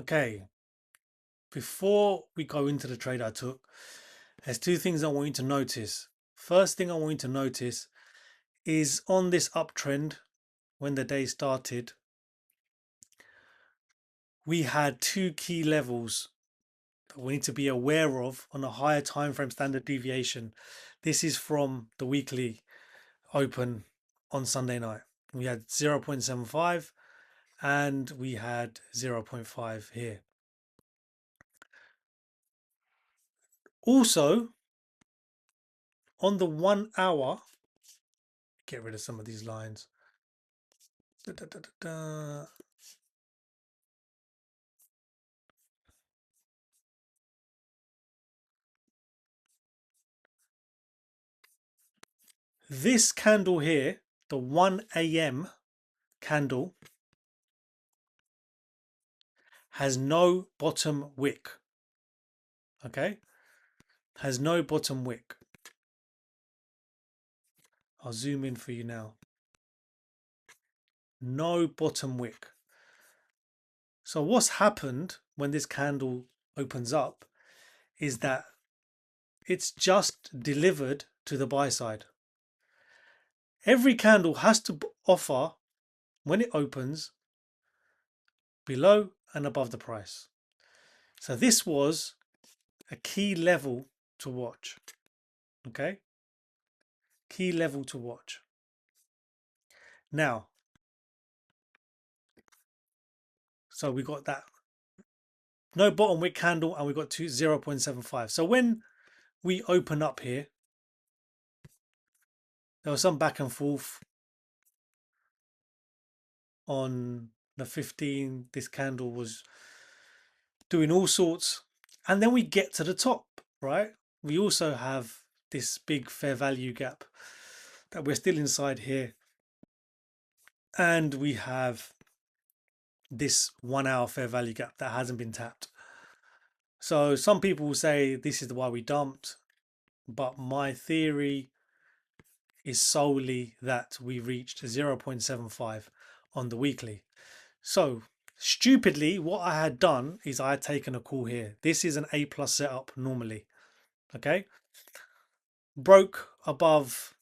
Okay, before we go into the trade I took, there's two things I want you to notice. First thing I want you to notice is on this uptrend, when the day started, we had two key levels that we need to be aware of on a higher time frame standard deviation. This is from the weekly open on Sunday night. We had 0.75 and we had 0.5 here. Also, on the 1 hour, get rid of some of these lines. This candle here, the 1 a.m. candle, has no bottom wick. Okay, has no bottom wick. I'll zoom in for you now. No bottom wick. So what's happened when this candle opens up is that it's just delivered to the buy side. Every candle has to offer, when it opens, below and above the price. So this was a key level to watch. Okay, key level to watch. Now, so we got that no bottom wick candle and we got 0.75. So when we open up here, there was some back and forth on the 15. This candle was doing all sorts, and then we get to the top, right? We also have this big fair value gap that we're still inside here, and we have this 1 hour fair value gap that hasn't been tapped. So some people will say this is why we dumped, but my theory is solely that we reached 0.75 on the weekly. So stupidly, what I had done is I had taken a call here. This is an A+ setup normally. Okay, broke above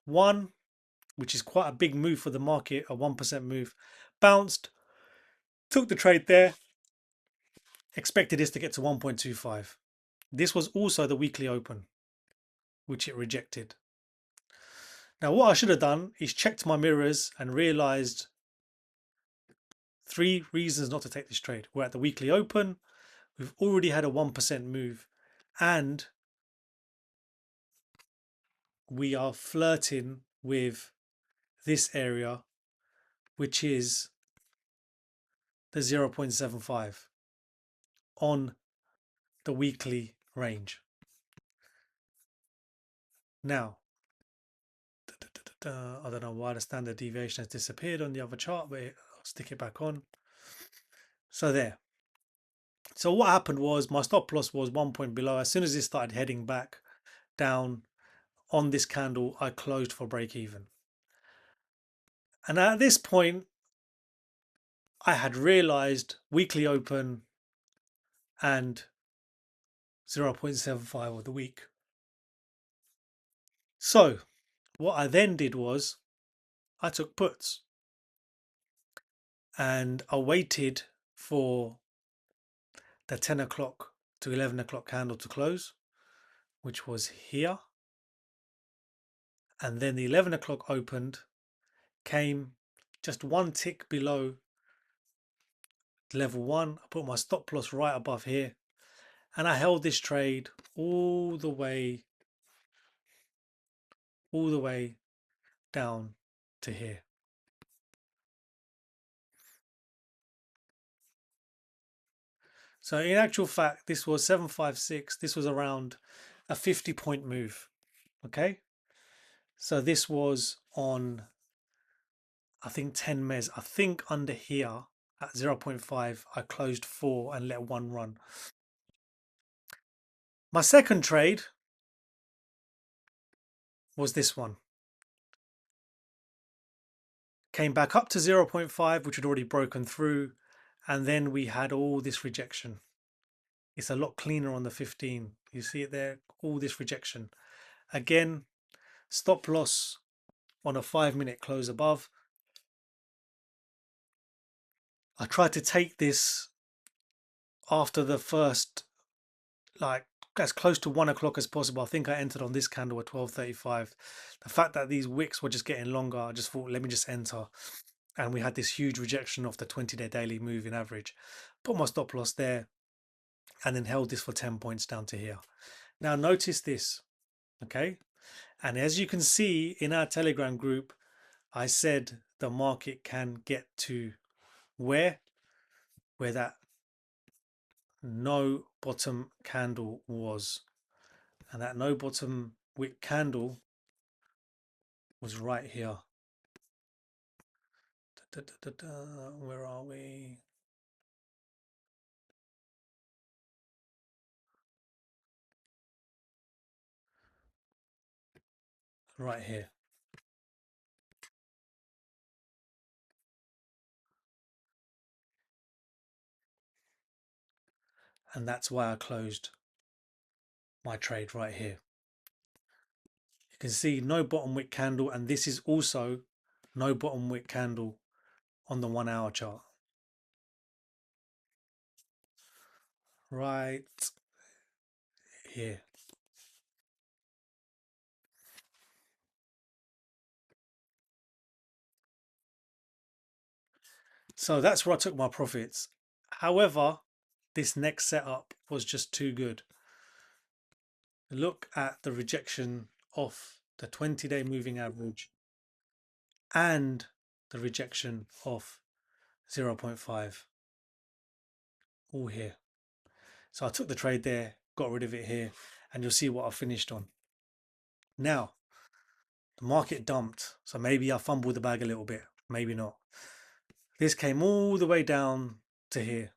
1, which is quite a big move for the market, a 1% move, bounced, took the trade there, expected this to get to 1.25. This was also the weekly open, which it rejected. Now what I should have done is checked my mirrors and realized 3 reasons not to take this trade. We're at the weekly open, we've already had a 1% move, and we are flirting with this area, which is the 0.75 on the weekly range. Now, I don't know why the standard deviation has disappeared on the other chart, but I'll stick it back on. So there. So what happened was my stop loss was 1 point below. As soon as it started heading back down on this candle, I closed for break even. And at this point, I had realized weekly open and 0.75 of the week. So what I then did was I took puts and I waited for the 10 o'clock to 11 o'clock candle to close, which was here. And then the 11 o'clock opened, came just 1 tick below level 1. I put my stop loss right above here and I held this trade all the way down to here. So in actual fact, this was 756. This was around a 50-point move. Okay. So this was on, I think 10 MES. I think under here at 0.5, I closed 4 and let 1 run. My second trade was this one. Came back up to 0.5, which had already broken through, And then we had all this rejection. It's a lot cleaner on the 15. You see it there, all this rejection. Again, stop loss on a 5-minute close above. I tried to take this after the first, like as close to 1 o'clock as possible. I think I entered on this candle at 12:35. The fact that these wicks were just getting longer, I just thought, let me just enter. And we had this huge rejection of the 20-day daily moving average. Put my stop loss there and then held this for 10 points down to here. Now notice this, okay? And as you can see in our Telegram group, I said the market can get to where that no bottom candle was. And that no bottom wick candle was right here. Where are we? Right here. And that's why I closed my trade right here. You can see no bottom wick candle, and this is also no bottom wick candle on the 1 hour chart. Right here. So that's where I took my profits. However, this next setup was just too good. Look at the rejection of the 20-day moving average and the rejection of 0.5, all here. So I took the trade there, got rid of it here, and you'll see what I finished on. Now, the market dumped, so maybe I fumbled the bag a little bit, maybe not. This came all the way down to here,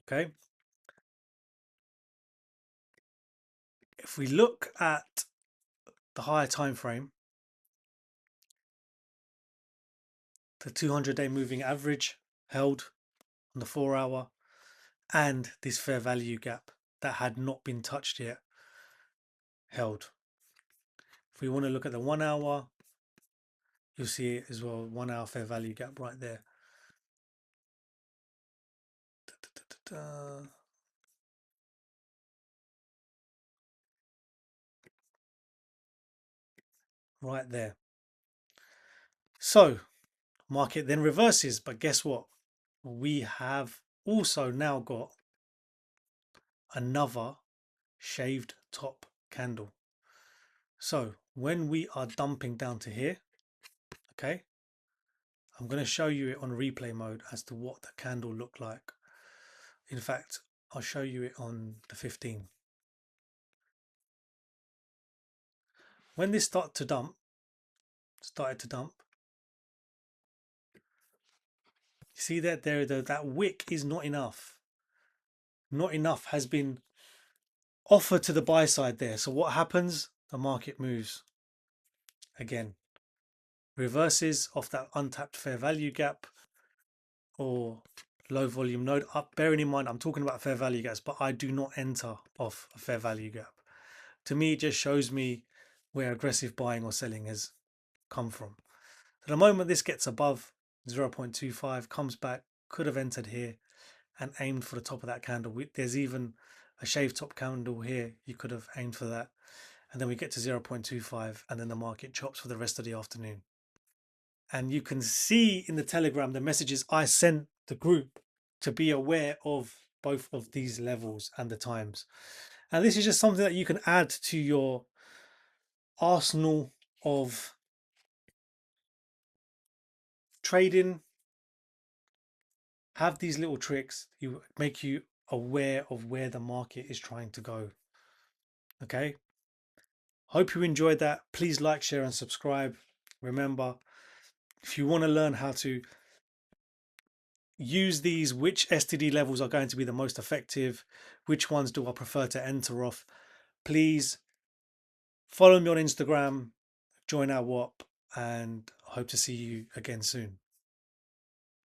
okay? If we look at the higher time frame, the 200-day moving average held on the 4 hour, and this fair value gap that had not been touched yet held. If we want to look at the 1 hour, you'll see it as well, 1 hour fair value gap right there. Right there. So market then reverses, but guess what? We have also now got another shaved top candle. So when we are dumping down to here, okay, I'm going to show you it on replay mode as to what the candle looked like. In fact, I'll show you it on the 15. When this started to dump, you see that that wick is not enough. Not enough has been offered to the buy side there. So what happens? The market moves again, reverses off that untapped fair value gap or low volume node up. Bearing in mind, I'm talking about fair value gaps, but I do not enter off a fair value gap. To me, it just shows me where aggressive buying or selling has come from. At the moment this gets above 0.25, comes back, could have entered here and aimed for the top of that candle. There's even a shaved top candle here. You could have aimed for that. And then we get to 0.25 and then the market chops for the rest of the afternoon. And you can see in the Telegram the messages I sent the group to be aware of both of these levels and the times. And this is just something that you can add to your arsenal of trading. Have these little tricks, you make you aware of where the market is trying to go. Okay, hope you enjoyed that. Please like, share and subscribe. Remember, if you want to learn how to use these, which STD levels are going to be the most effective, which ones do I prefer to enter off, please follow me on Instagram, join our WAP, and hope to see you again soon.